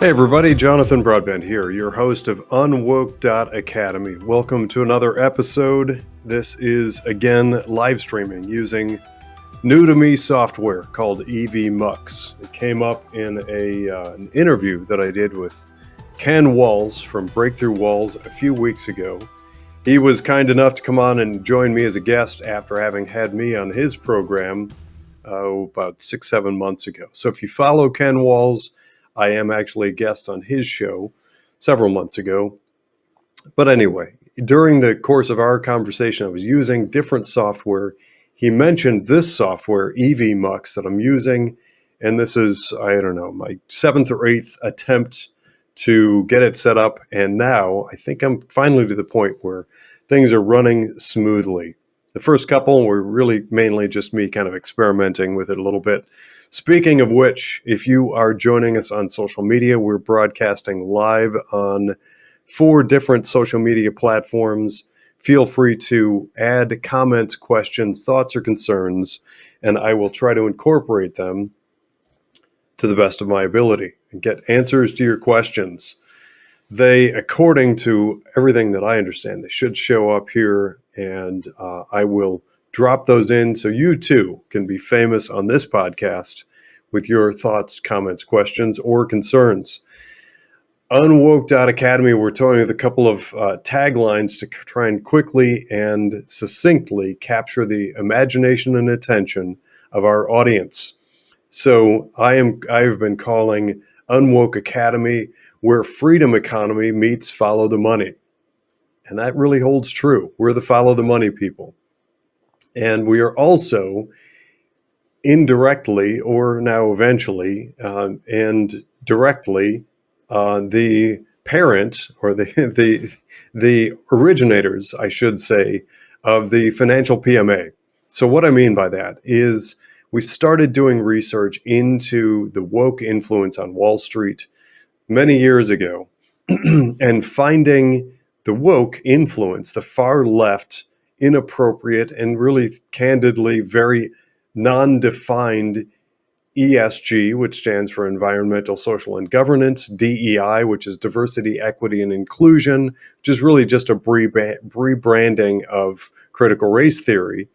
Hey everybody, Jonathan Broadbent here, your host of UnWoke Academy. Welcome to another episode. This is again live streaming using new to me software called EVMux. It came up in an interview that I did with Ken Walls from Breakthrough Walls a few weeks ago. He was kind enough to come on and join me as a guest after having had me on his program about 6-7 months ago. So if you follow Ken Walls, I am actually a guest on his show several months ago. But anyway, during the course of our conversation, I was using different software. He mentioned this software, EVMux, that I'm using. And this is, I don't know, my 7th or 8th attempt to get it set up. And now I think I'm finally to the point where things are running smoothly. The first couple were really mainly just me kind of experimenting with it a little bit. Speaking of which, if you are joining us on social media, we're broadcasting live on 4 different social media platforms. Feel free to add comments, questions, thoughts, or concerns, and I will try to incorporate them to the best of my ability and get answers to your questions. They, according to everything that I understand, they should show up here, and I will drop those in so you too can be famous on this podcast with your thoughts, comments, questions, or concerns. UnWoke Academy, we're toying with a couple of taglines to try and quickly and succinctly capture the imagination and attention of our audience. So I've been calling UnWoke Academy where freedom economy meets follow the money. And that really holds true. We're the follow the money people. And we are also indirectly, or now eventually, and directly, the parent or the originators, I should say, of the financial PMA. So what I mean by that is we started doing research into the woke influence on Wall Street many years ago and finding the woke influence, the far left, inappropriate, and really candidly very non-defined ESG, which stands for Environmental, Social, and Governance, DEI, which is Diversity, Equity, and Inclusion, which is really just a rebranding of critical race theory,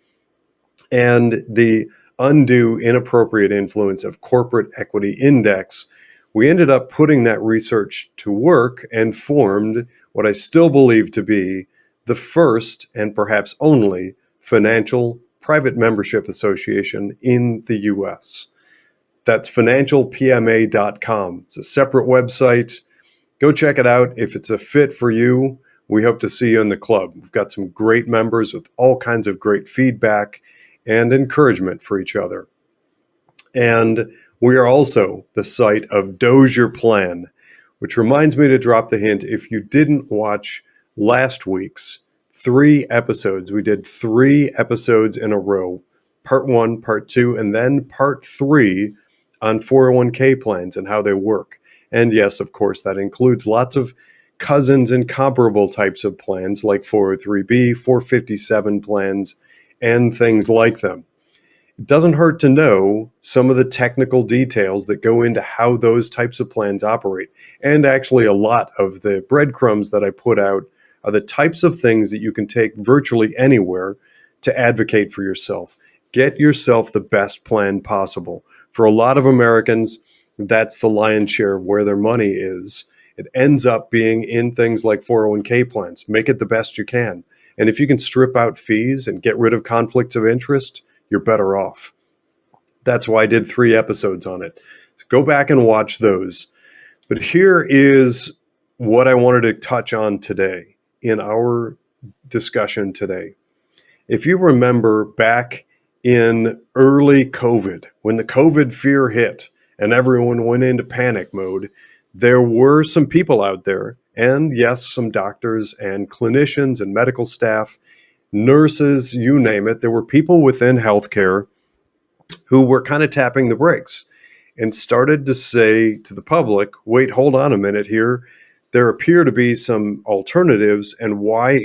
and the undue, inappropriate influence of corporate equity index. We ended up putting that research to work and formed what I still believe to be the first and perhaps only financial private membership association in the US. That's financialpma.com. It's a separate website. Go check it out. If it's a fit for you, we hope to see you in the club. We've got some great members with all kinds of great feedback and encouragement for each other. And we are also the site of Doge Your Plan, which reminds me to drop the hint. If you didn't watch last week's 3 episodes, we did 3 episodes in a row, part 1, part 2, and then part 3 on 401k plans and how they work. And yes, of course, that includes lots of cousins and comparable types of plans like 403b, 457 plans, and things like them. It doesn't hurt to know some of the technical details that go into how those types of plans operate. And actually, a lot of the breadcrumbs that I put out are the types of things that you can take virtually anywhere to advocate for yourself. Get yourself the best plan possible. For a lot of Americans, that's the lion's share of where their money is. It ends up being in things like 401k plans. Make it the best you can. And if you can strip out fees and get rid of conflicts of interest, you're better off. That's why I did 3 episodes on it. So go back and watch those. But here is what I wanted to touch on today in our discussion today. If you remember back in early COVID, when the COVID fear hit and everyone went into panic mode, there were some people out there, and yes, some doctors and clinicians and medical staff, nurses, you name it. There were people within healthcare who were kind of tapping the brakes and started to say to the public, wait, hold on a minute here. There appear to be some alternatives, and why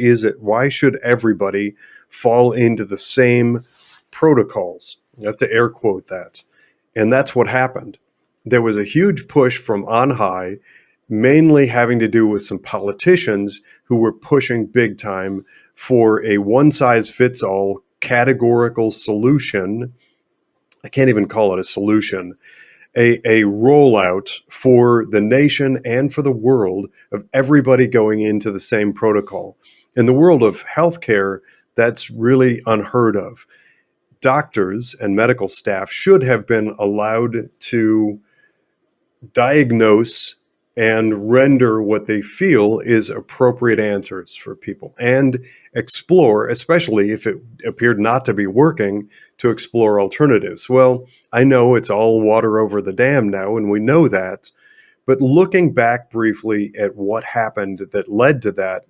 should everybody fall into the same protocols? You have to air quote that. And that's what happened. there was a huge push from on high, mainly having to do with some politicians who were pushing big time for a one size fits all categorical solution. I can't even call it a solution, a rollout for the nation and for the world of everybody going into the same protocol. In the world of healthcare, that's really unheard of. Doctors and medical staff should have been allowed to diagnose and render what they feel is appropriate answers for people and explore, especially if it appeared not to be working, to explore alternatives. Well, I know it's all water over the dam now, and we know that. But looking back briefly at what happened that led to that,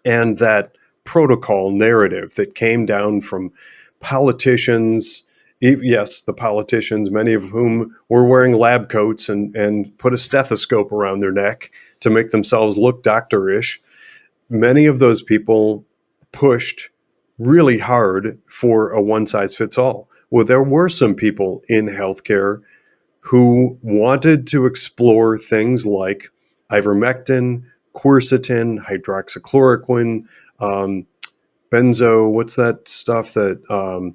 and that protocol narrative that came down from politicians. Yes, the politicians, many of whom were wearing lab coats and put a stethoscope around their neck to make themselves look doctorish. Many of those people pushed really hard for a one size fits all. Well, there were some people in healthcare who wanted to explore things like ivermectin, quercetin, hydroxychloroquine, um, benzo, what's that stuff that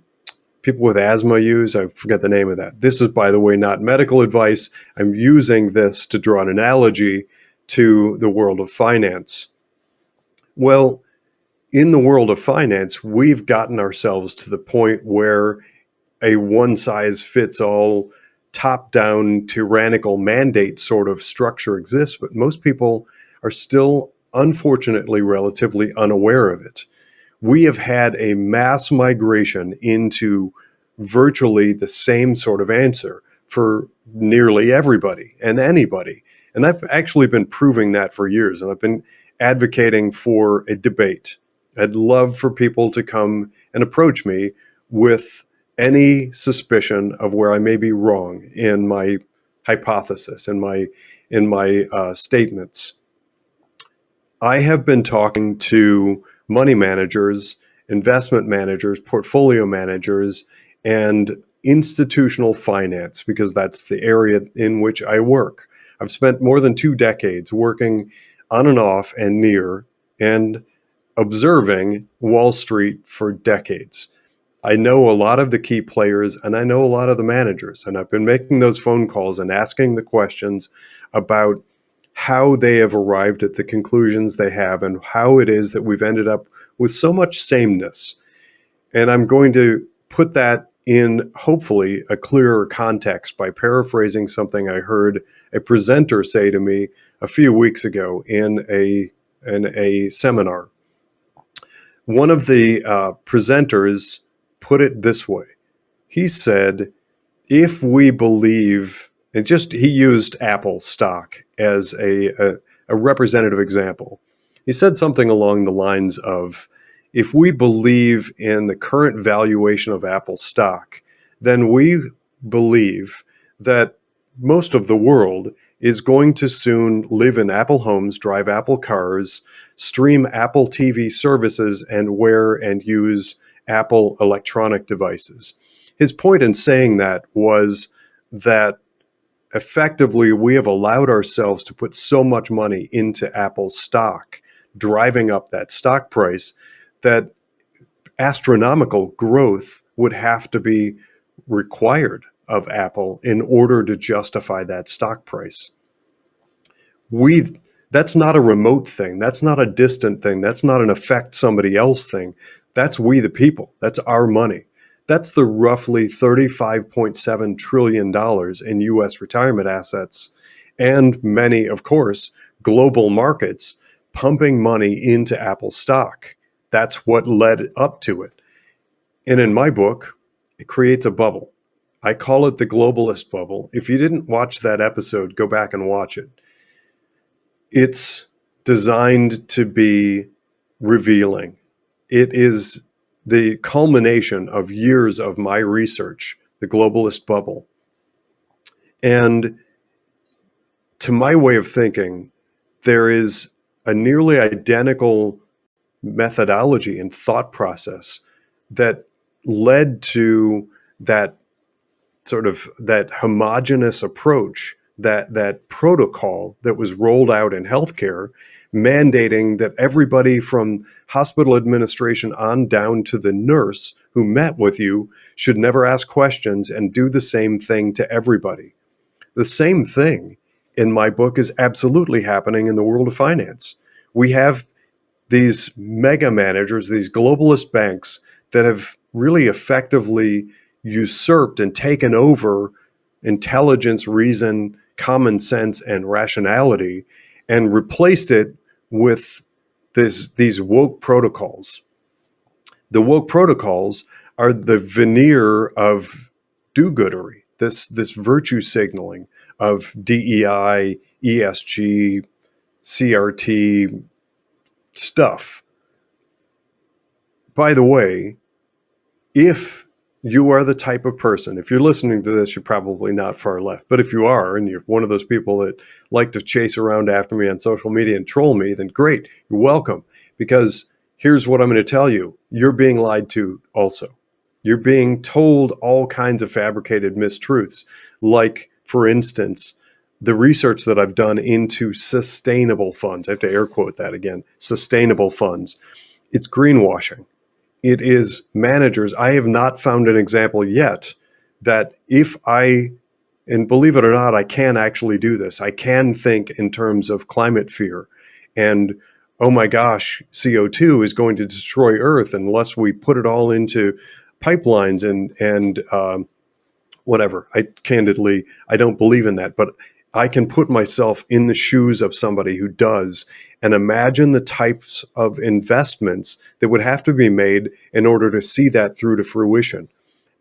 people with asthma use? I forget the name of that. This is, by the way, not medical advice. I'm using this to draw an analogy to the world of finance. Well, in the world of finance, we've gotten ourselves to the point where a one size fits all, top down, tyrannical mandate sort of structure exists, but most people are still, unfortunately, relatively unaware of it. We have had a mass migration into virtually the same sort of answer for nearly everybody and anybody. And I've actually been proving that for years, and I've been advocating for a debate. I'd love for people to come and approach me with any suspicion of where I may be wrong in my hypothesis, in my statements. I have been talking to money managers, investment managers, portfolio managers, and institutional finance, because that's the area in which I work. I've spent more than 2 decades working on and off and near and observing Wall Street for decades. I know a lot of the key players and I know a lot of the managers, and I've been making those phone calls and asking the questions about how they have arrived at the conclusions they have and how it is that we've ended up with so much sameness. And I'm going to put that in hopefully a clearer context by paraphrasing something I heard a presenter say to me a few weeks ago in a seminar. One of the presenters put it this way. He said, if we believe, and just he used Apple stock as a representative example. He said something along the lines of, if we believe in the current valuation of Apple stock, then we believe that most of the world is going to soon live in Apple homes, drive Apple cars, stream Apple TV services, and wear and use Apple electronic devices. His point in saying that was that effectively we have allowed ourselves to put so much money into Apple stock, driving up that stock price, that astronomical growth would have to be required of Apple in order to justify that stock price. That's not a remote thing. That's not a distant thing. That's not an affect somebody else thing. That's we the people. That's our money. That's the roughly $35.7 trillion in U.S. retirement assets and many, of course, global markets pumping money into Apple stock. That's what led up to it. And in my book, it creates a bubble. I call it the globalist bubble. If you didn't watch that episode, go back and watch it. It's designed to be revealing. It is the culmination of years of my research, the globalist bubble. And to my way of thinking, there is a nearly identical methodology and thought process that led to that sort of that homogenous approach, that protocol that was rolled out in healthcare, mandating that everybody from hospital administration on down to the nurse who met with you should never ask questions and do the same thing to everybody. The same thing in my book is absolutely happening in the world of finance. We have these mega managers, these globalist banks that have really effectively usurped and taken over intelligence, reason, common sense, and rationality, and replaced it with these woke protocols. The woke protocols are the veneer of do-goodery, this virtue signaling of DEI, ESG, CRT stuff. By the way, if you are the type of person, if you're listening to this, you're probably not far left. But if you are, and you're one of those people that like to chase around after me on social media and troll me, then great, you're welcome. Because here's what I'm going to tell you. You're being lied to also. You're being told all kinds of fabricated mistruths. Like, for instance, the research that I've done into sustainable funds. I have to air quote that again, sustainable funds. It's greenwashing. It is managers. I have not found an example yet that if I, and believe it or not, I can actually do this. I can think in terms of climate fear and, oh my gosh, CO2 is going to destroy Earth unless we put it all into pipelines and whatever. I don't believe in that, but I can put myself in the shoes of somebody who does and imagine the types of investments that would have to be made in order to see that through to fruition.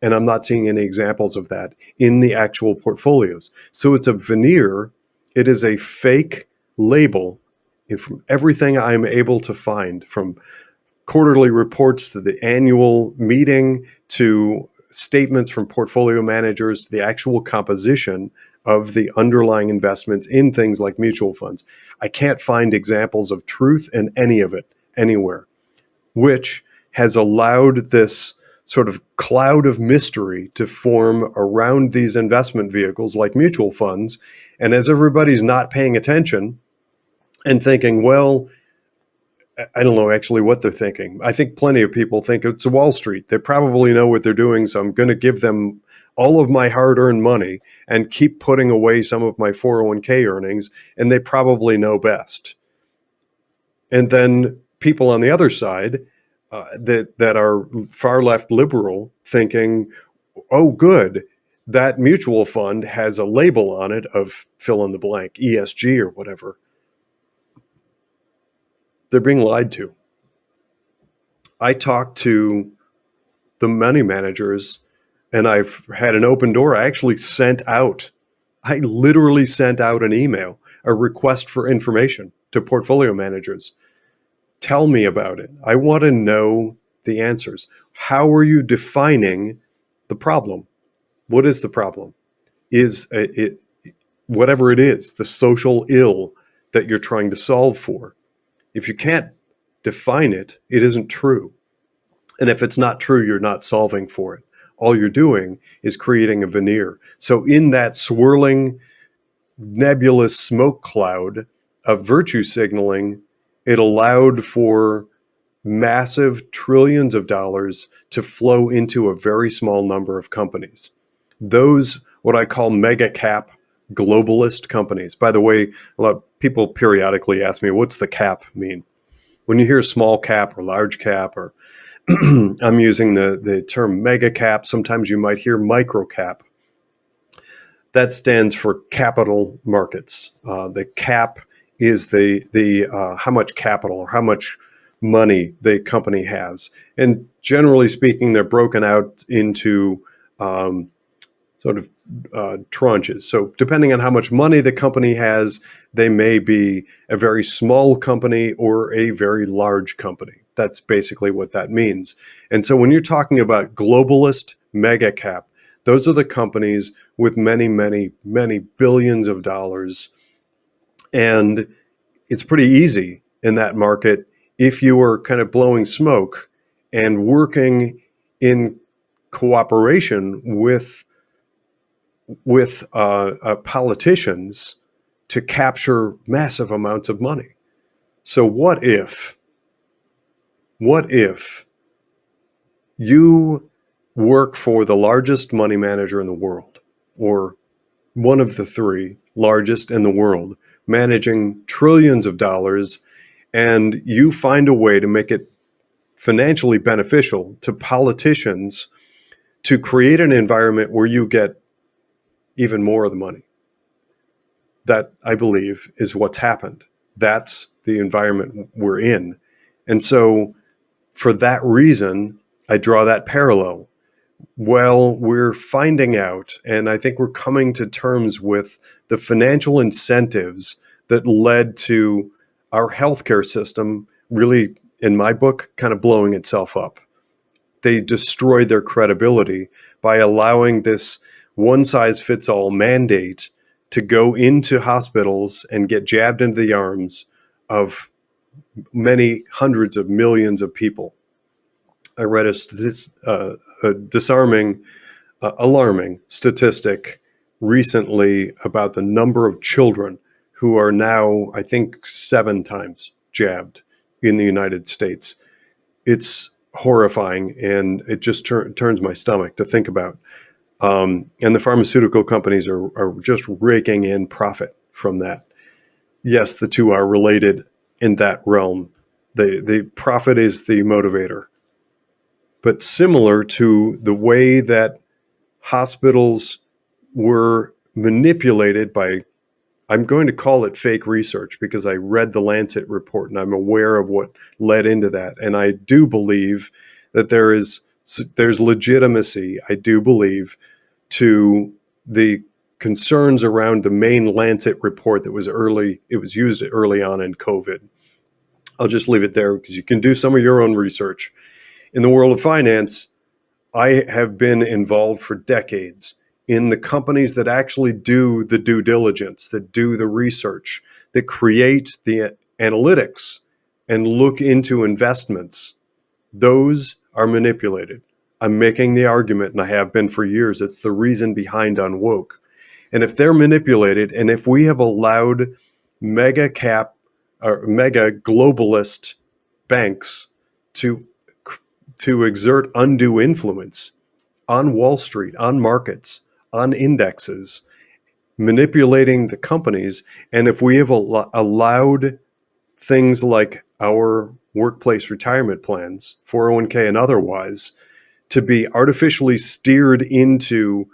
And I'm not seeing any examples of that in the actual portfolios. So it's a veneer. It is a fake label. And from everything I'm able to find, from quarterly reports to the annual meeting to statements from portfolio managers to the actual composition of the underlying investments in things like mutual funds, I can't find examples of truth in any of it anywhere, which has allowed this sort of cloud of mystery to form around these investment vehicles like mutual funds. And as everybody's not paying attention and thinking, well, I don't know actually what they're thinking. I think plenty of people think it's Wall Street. They probably know what they're doing, so I'm going to give them all of my hard-earned money and keep putting away some of my 401k earnings, and they probably know best. And then people on the other side that are far left liberal thinking, oh, good, that mutual fund has a label on it of fill in the blank, ESG or whatever. They're being lied to. I talked to the money managers and I've had an open door. I literally sent out an email, a request for information to portfolio managers. Tell me about it. I want to know the answers. How are you defining the problem? What is the problem? Is it whatever it is, the social ill that you're trying to solve for? If you can't define it, it isn't true. And if it's not true, you're not solving for it. All you're doing is creating a veneer. So in that swirling, nebulous smoke cloud of virtue signaling, it allowed for massive trillions of dollars to flow into a very small number of companies. Those, what I call mega cap globalist companies. By the way, a lot of people periodically ask me, what's the cap mean? When you hear small cap or large cap, or I'm using the term mega cap, sometimes you might hear micro cap. That stands for capital markets. The cap is the how much capital or how much money the company has. And generally speaking, they're broken out into sort of tranches. So depending on how much money the company has, they may be a very small company or a very large company. That's basically what that means. And so when you're talking about globalist mega cap, those are the companies with many, many, many billions of dollars. And it's pretty easy in that market if you are kind of blowing smoke and working in cooperation with with politicians to capture massive amounts of money. So what if you work for the largest money manager in the world, or one of the three largest in the world, managing trillions of dollars, and you find a way to make it financially beneficial to politicians to create an environment where you get even more of the money? That, I believe, is what's happened. That's the environment we're in. And so for that reason, I draw that parallel. Well, we're finding out, and I think we're coming to terms with the financial incentives that led to our healthcare system really, in my book, kind of blowing itself up. They destroyed their credibility by allowing this one-size-fits-all mandate to go into hospitals and get jabbed into the arms of many hundreds of millions of people. I read a disarming, alarming statistic recently about the number of children who are now, I think, 7 times jabbed in the United States. It's horrifying, and it just turns my stomach to think about. And the pharmaceutical companies are just raking in profit from that. Yes, the two are related in that realm. The profit is the motivator. But similar to the way that hospitals were manipulated by, I'm going to call it fake research because I read the Lancet report and I'm aware of what led into that. And I do believe that there's legitimacy, I do believe, to the concerns around the main Lancet report that was used early on in COVID. I'll just leave it there because you can do some of your own research. In the world of finance, I have been involved for decades in the companies that actually do the due diligence, that do the research, that create the analytics and look into investments. Those are manipulated. I'm making the argument, and I have been for years, it's the reason behind UnWoke. And if they're manipulated, and if we have allowed mega globalist banks to exert undue influence on Wall Street, on markets, on indexes, manipulating the companies, and if we have allowed things like our workplace retirement plans, 401k and otherwise, to be artificially steered into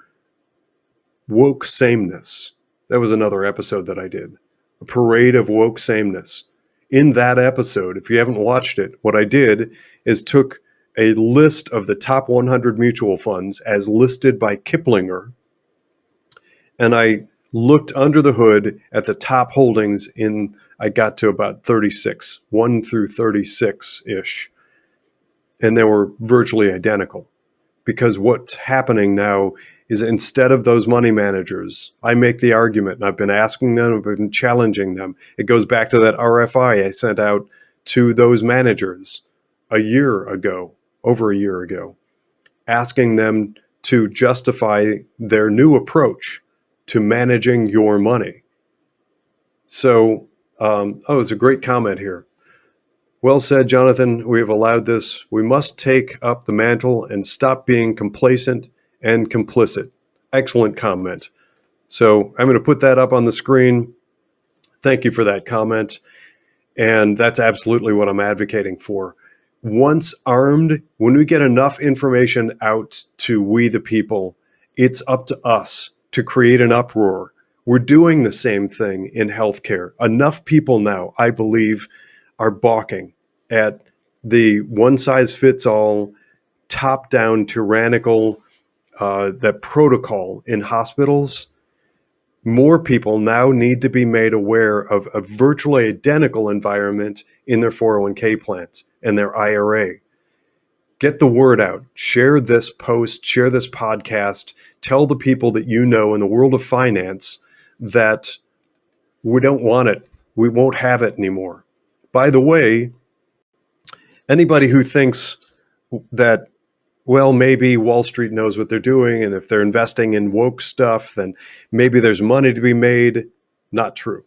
woke sameness. That was another episode that I did, a parade of woke sameness. In that episode, if you haven't watched it, what I did is took a list of the top 100 mutual funds as listed by Kiplinger, and I looked under the hood at the top holdings I got to about 36, 1 through 36-ish, and they were virtually identical. Because what's happening now is, instead of those money managers, I make the argument, and I've been asking them, I've been challenging them. It goes back to that RFI I sent out to those managers over a year ago, asking them to justify their new approach to managing your money. So, it's a great comment here. Well said, Jonathan. We have allowed this. We must take up the mantle and stop being complacent and complicit. Excellent comment. So I'm going to put that up on the screen. Thank you for that comment. And that's absolutely what I'm advocating for. Once armed, when we get enough information out to we the people, it's up to us to create an uproar. We're doing the same thing in healthcare. Enough people now, I believe, are balking at the one-size-fits-all, top-down, tyrannical that protocol in hospitals. More people now need to be made aware of a virtually identical environment in their 401k plans and their IRA. Get the word out. Share this post, share this podcast. Tell the people that you know in the world of finance that we don't want it. We won't have it anymore. By the way, anybody who thinks that well, maybe Wall Street knows what they're doing, and if they're investing in woke stuff, then maybe there's money to be made. Not true.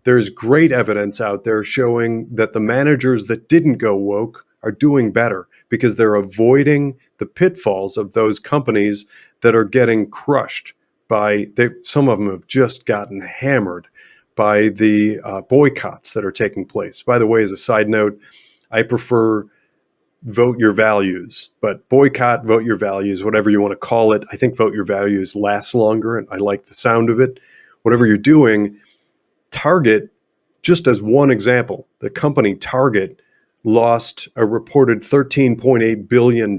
There's great evidence out there showing that the managers that didn't go woke are doing better because they're avoiding the pitfalls of those companies that are getting crushed by some of them have just gotten hammered by the boycotts that are taking place. By the way, as a side note, I prefer vote your values, but boycott, vote your values, whatever you want to call it. I think vote your values lasts longer, and I like the sound of it. Whatever you're doing, Target, just as one example, the company Target lost a reported $13.8 billion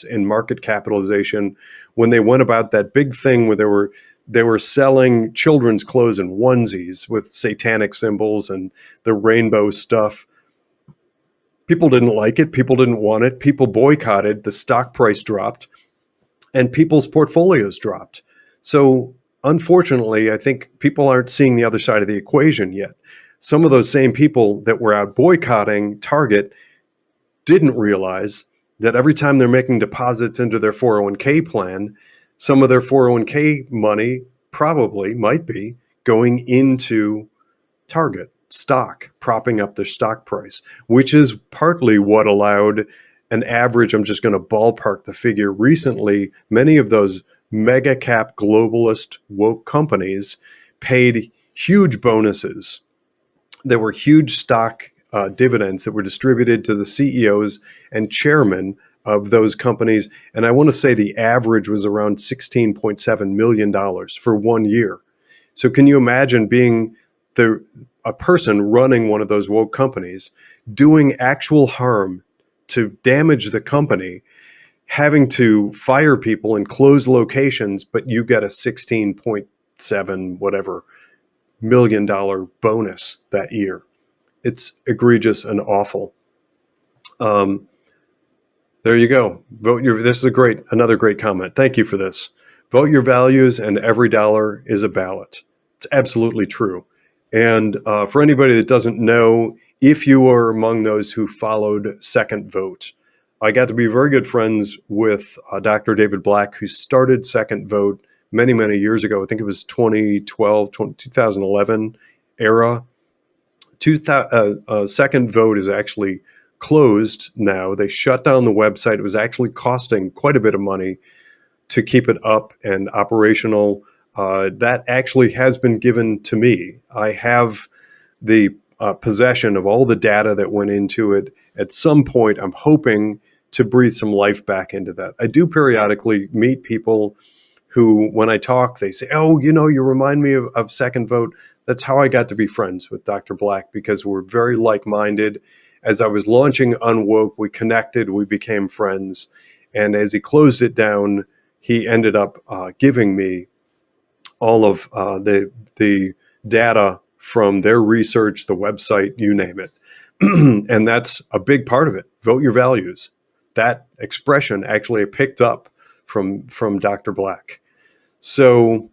in market capitalization when they went about that big thing where they were selling children's clothes in onesies with satanic symbols and the rainbow stuff. People didn't like it. People didn't want it. People boycotted. The stock price dropped and people's portfolios dropped. So unfortunately, I think people aren't seeing the other side of the equation yet. Some of those same people that were out boycotting Target didn't realize that every time they're making deposits into their 401k plan, some of their 401k money probably might be going into Target stock, propping up their stock price, which is partly what allowed an average, I'm just going to ballpark the figure, recently, many of those mega cap globalist woke companies paid huge bonuses. There were huge stock dividends that were distributed to the CEOs and chairmen of those companies. And I want to say the average was around $16.7 million for 1 year. So can you imagine being a person running one of those woke companies, doing actual harm to damage the company, having to fire people and close locations, but you get a 16.7 whatever $1 million bonus that year? It's egregious and awful. There you go. This is another great comment. Thank you for this. Vote your values and every dollar is a ballot. It's absolutely true. And for anybody that doesn't know, if you are among those who followed Second Vote, I got to be very good friends with Dr. David Black, who started Second Vote many, many years ago. I think it was 2011 era. Second Vote is actually closed now. They shut down the website. It was actually costing quite a bit of money to keep it up and operational. That actually has been given to me. I have the possession of all the data that went into it. At some point, I'm hoping to breathe some life back into that. I do periodically meet people who, when I talk, they say, oh, you remind me of Second Vote. That's how I got to be friends with Dr. Black, because we're very like-minded. As I was launching UnWoke, we connected, we became friends. And as he closed it down, he ended up giving me all of the data from their research, the website, you name it. And that's a big part of it. Vote your values. That expression actually picked up from Dr. Black. So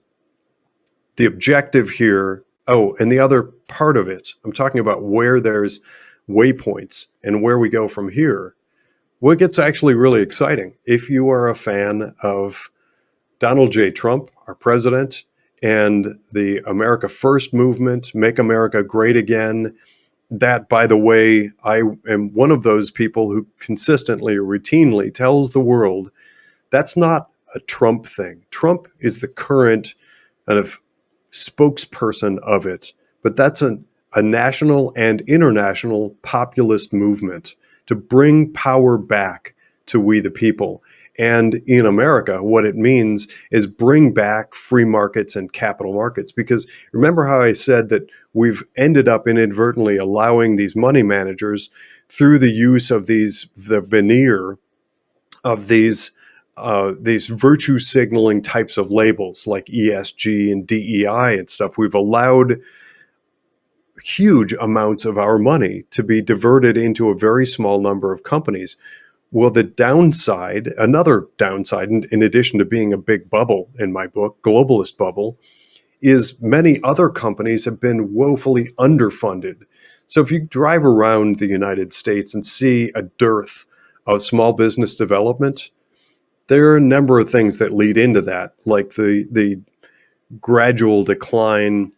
the objective here, and the other part of it, I'm talking about where there's waypoints and where we go from here. What gets actually really exciting, if you are a fan of Donald J. Trump, our president, and the America First movement, Make America Great Again. That, by the way, I am one of those people who consistently or routinely tells the world that's not a Trump thing. Trump is the current kind of spokesperson of it, but that's a national and international populist movement to bring power back to we the people. And in America, what it means is bring back free markets and capital markets. Because remember how I said that we've ended up inadvertently allowing these money managers, through the use of the veneer of these virtue signaling types of labels like ESG and DEI and stuff, we've allowed huge amounts of our money to be diverted into a very small number of companies. Well, the downside, another downside, in addition to being a big bubble in my book, globalist bubble, is many other companies have been woefully underfunded. So if you drive around the United States and see a dearth of small business development, There are a number of things that lead into that, like the gradual decline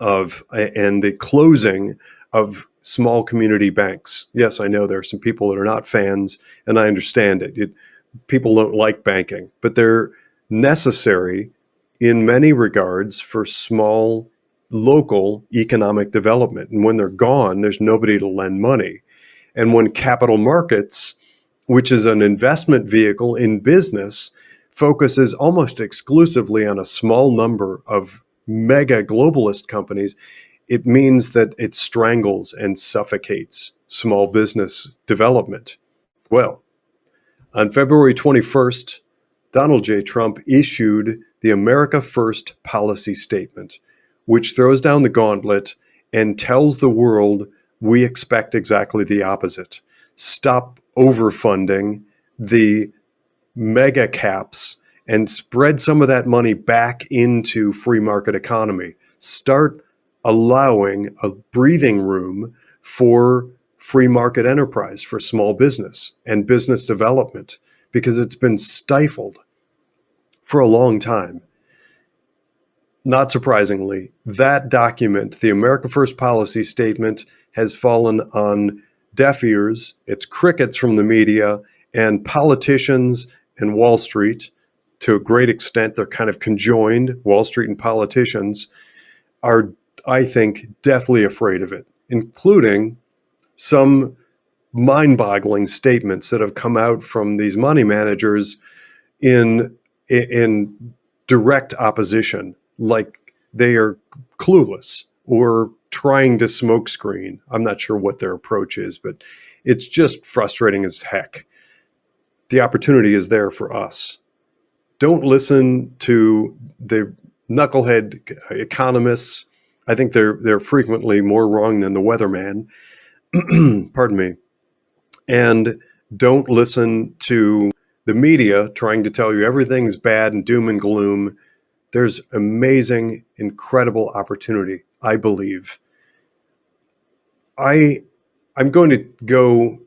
of and the closing of small community banks. Yes, I know there are some people that are not fans, and I understand it. People don't like banking, but they're necessary in many regards for small local economic development. And when they're gone, there's nobody to lend money. And when capital markets, which is an investment vehicle in business, focuses almost exclusively on a small number of mega globalist companies, it means that it strangles and suffocates small business development. Well, on February 21st, Donald J. Trump issued the America First policy statement, which throws down the gauntlet and tells the world we expect exactly the opposite. Stop overfunding the mega caps and spread some of that money back into free market economy. Start allowing a breathing room for free market enterprise, for small business and business development, because it's been stifled for a long time. Not surprisingly, that document, the America First policy statement, has fallen on deaf ears. It's crickets from the media, and politicians and Wall Street, to a great extent, they're kind of conjoined. Wall Street and politicians are, I think, deathly afraid of it, including some mind-boggling statements that have come out from these money managers in direct opposition, like they are clueless or trying to smokescreen. I'm not sure what their approach is, but it's just frustrating as heck. The opportunity is there for us. Don't listen to the knucklehead economists. I think they're frequently more wrong than the weatherman. Pardon me. And don't listen to the media trying to tell you everything's bad and doom and gloom. There's amazing, incredible opportunity, I believe. I'm going to go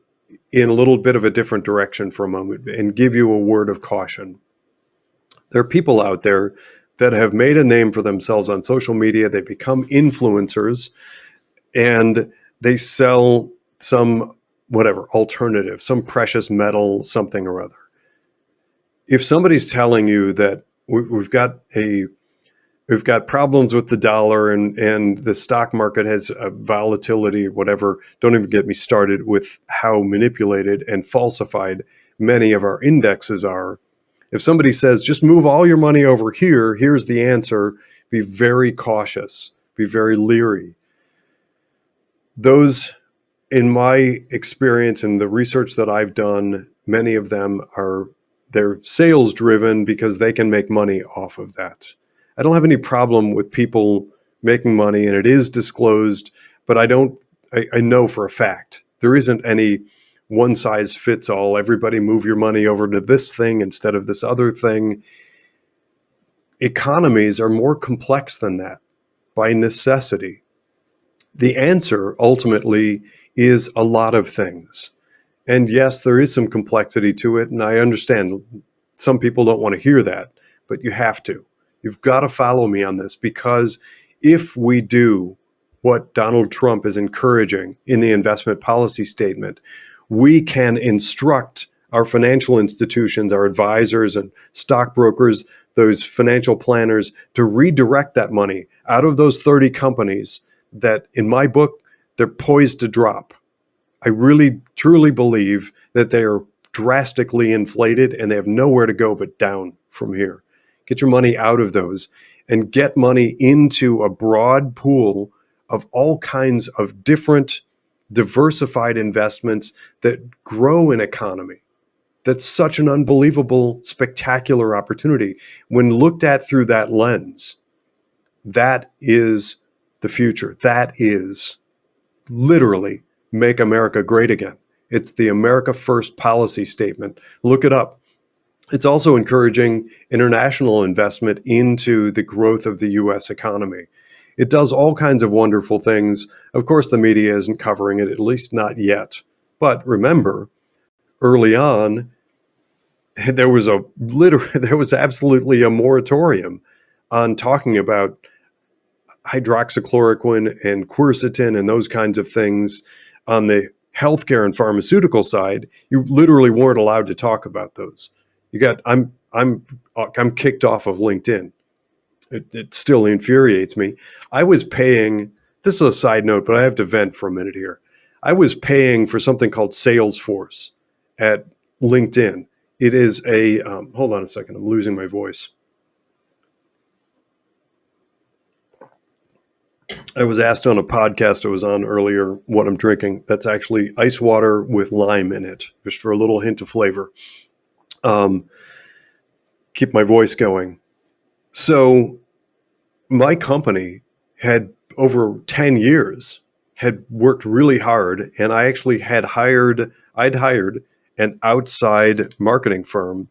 in a little bit of a different direction for a moment and give you a word of caution. There are people out there that have made a name for themselves on social media. They become influencers and they sell some whatever alternative, some precious metal, something or other. If somebody's telling you that we've got problems with the dollar and the stock market has a volatility, whatever, don't even get me started with how manipulated and falsified many of our indexes are. If somebody says, just move all your money over here, here's the answer, be very cautious, be very leery. Those, in my experience and the research that I've done, many of them they're sales driven because they can make money off of that. I don't have any problem with people making money, and it is disclosed, but I know for a fact there isn't any one size fits all. Everybody move your money over to this thing instead of this other thing. Economies are more complex than that by necessity. The answer ultimately is a lot of things. And yes, there is some complexity to it, and I understand some people don't want to hear that, but you have to. You've got to follow me on this, because if we do what Donald Trump is encouraging in the investment policy statement, we can instruct our financial institutions, our advisors and stockbrokers, those financial planners, to redirect that money out of those 30 companies that, in my book, they're poised to drop. I really, truly believe that they are drastically inflated and they have nowhere to go but down from here. Get your money out of those and get money into a broad pool of all kinds of different diversified investments that grow an economy. That's such an unbelievable, spectacular opportunity. When looked at through that lens, that is the future. That is literally make America great again. It's the America First policy statement. Look it up. It's also encouraging international investment into the growth of the U.S. economy. It does all kinds of wonderful things. Of course, the media isn't covering it, at least not yet. But remember, early on, there was there was absolutely a moratorium on talking about hydroxychloroquine and quercetin and those kinds of things on the healthcare and pharmaceutical side. You literally weren't allowed to talk about those. You got I'm kicked off of LinkedIn. It still infuriates me. I was paying, this is a side note, but I have to vent for a minute here. I was paying for something called Salesforce at LinkedIn. It is a, hold on a second, I'm losing my voice. I was asked on a podcast I was on earlier what I'm drinking. That's actually ice water with lime in it, just for a little hint of flavor. Keep my voice going. So my company had over 10 years had worked really hard, and I actually I'd hired an outside marketing firm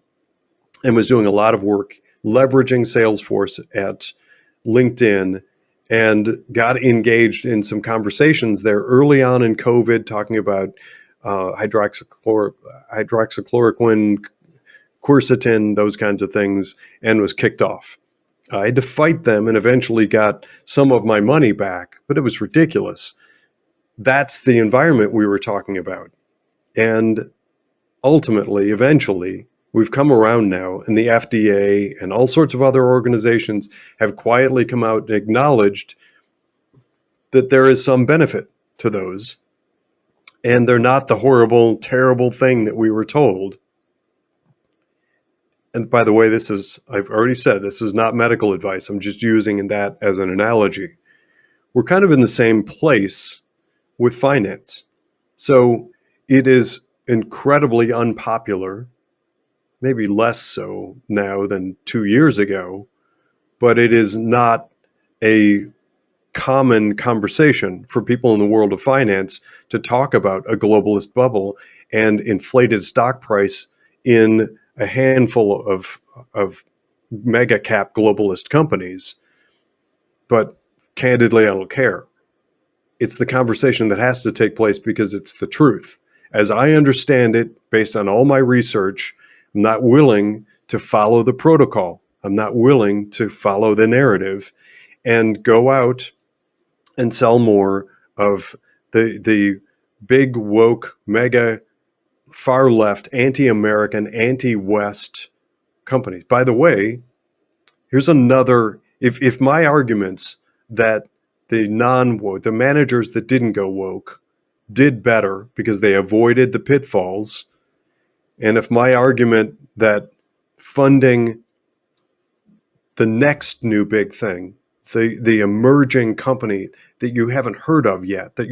and was doing a lot of work leveraging Salesforce at LinkedIn, and got engaged in some conversations there early on in COVID, talking about hydroxychloroquine, quercetin, those kinds of things, and was kicked off. I had to fight them and eventually got some of my money back, but it was ridiculous. That's the environment we were talking about. And ultimately, eventually, we've come around now, and the FDA and all sorts of other organizations have quietly come out and acknowledged that there is some benefit to those. And they're not the horrible, terrible thing that we were told. And by the way, I've already said, this is not medical advice. I'm just using that as an analogy. We're kind of in the same place with finance. So it is incredibly unpopular, maybe less so now than 2 years ago, but it is not a common conversation for people in the world of finance to talk about a globalist bubble and inflated stock price in a handful of mega cap globalist companies. But candidly, I don't care. It's the conversation that has to take place because it's the truth. As I understand it, based on all my research, I'm not willing to follow the protocol. I'm not willing to follow the narrative and go out and sell more of the big woke, mega far left, anti-American, anti-West companies. By the way, here's another, if my arguments that the non-woke, the managers that didn't go woke did better because they avoided the pitfalls, and if my argument that funding the next new big thing, the emerging company that you haven't heard of yet, that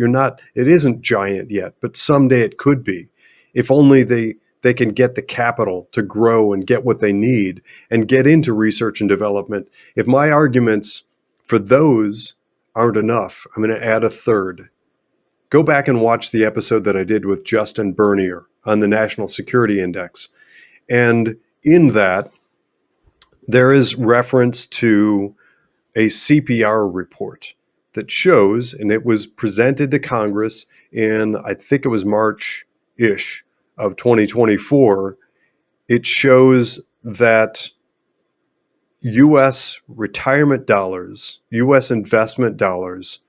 it isn't giant yet, but someday it could be, if only they can get the capital to grow and get what they need and get into research and development. If my arguments for those aren't enough, I'm going to add a third. Go back and watch the episode that I did with Justin Bernier on the National Security Index. And in that, there is reference to a CPR report that shows, and it was presented to Congress in, I think it was March-ish of 2024, it shows that U.S. retirement dollars, U.S. investment dollars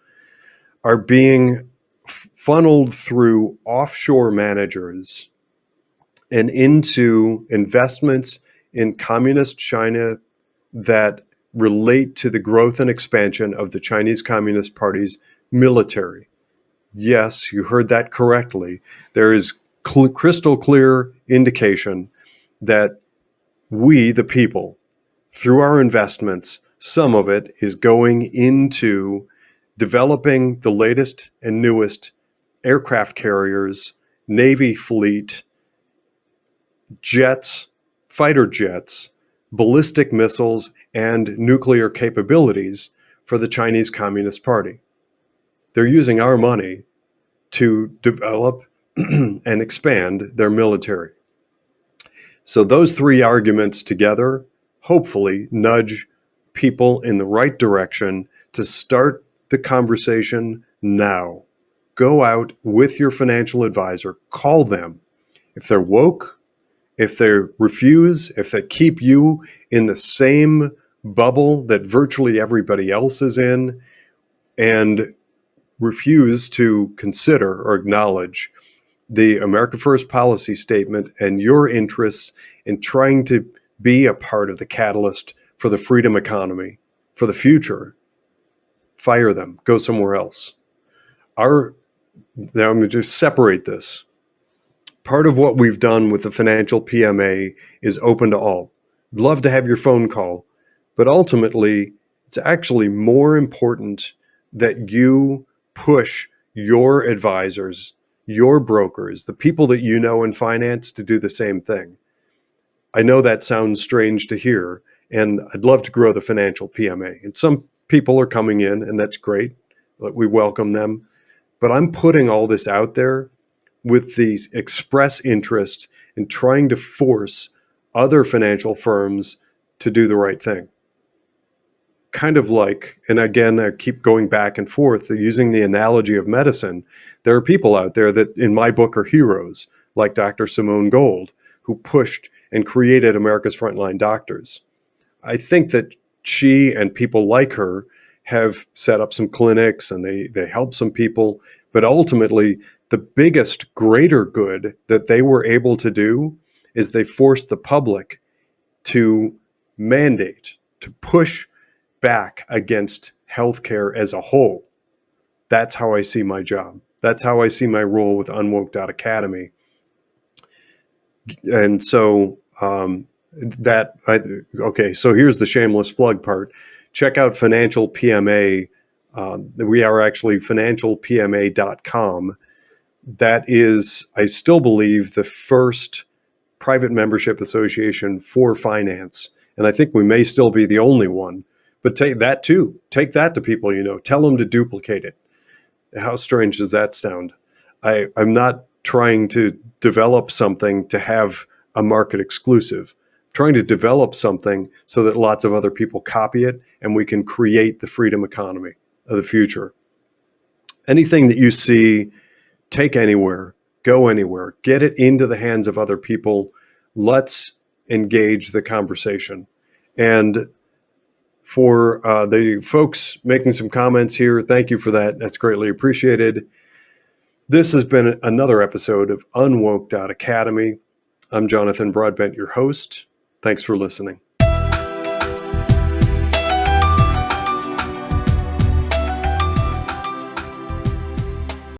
are being funneled through offshore managers and into investments in communist China that relate to the growth and expansion of the Chinese Communist Party's military. Yes, you heard that correctly. There is crystal clear indication that we, the people, through our investments, some of it is going into developing the latest and newest aircraft carriers, Navy fleet, jets, fighter jets, ballistic missiles, and nuclear capabilities for the Chinese Communist Party. They're using our money to develop and expand their military. So those three arguments together hopefully nudge people in the right direction to start the conversation now. Go out with your financial advisor, call them. If they're woke, if they refuse, if they keep you in the same bubble that virtually everybody else is in, and refuse to consider or acknowledge the America First policy statement and your interests in trying to be a part of the catalyst for the freedom economy, for the future, fire them, go somewhere else. Now I'm going to separate this. Part of what we've done with the financial PMA is open to all. I'd love to have your phone call, but ultimately, it's actually more important that you push your advisors, your brokers, the people that you know in finance to do the same thing. I know that sounds strange to hear, and I'd love to grow the financial PMA. And some people are coming in, and that's great. We welcome them. But I'm putting all this out there with the express interest in trying to force other financial firms to do the right thing. Kind of like, and again, I keep going back and forth using the analogy of medicine. There are people out there that in my book are heroes, like Dr. Simone Gold, who pushed and created America's Frontline Doctors. I think that she and people like her have set up some clinics and they help some people, but ultimately the biggest, greater good that they were able to do is they forced the public to mandate, to push back against healthcare as a whole. That's how I see my job. That's how I see my role with UnWoke.academy. And so so here's the shameless plug part. Check out Financial PMA. We are actually financialpma.com. That is, I still believe, the first private membership association for finance. And I think we may still be the only one. But take that too. Take that to people you know. Tell them to duplicate it. How strange does that sound? I'm not trying to develop something to have a market exclusive. I'm trying to develop something so that lots of other people copy it and we can create the freedom economy of the future. Anything that you see, take anywhere, go anywhere, get it into the hands of other people. Let's engage the conversation. And for the folks making some comments here, thank you for that. That's greatly appreciated. This has been another episode of UnWoke.academy. I'm Jonathan Broadbent, your host. Thanks for listening.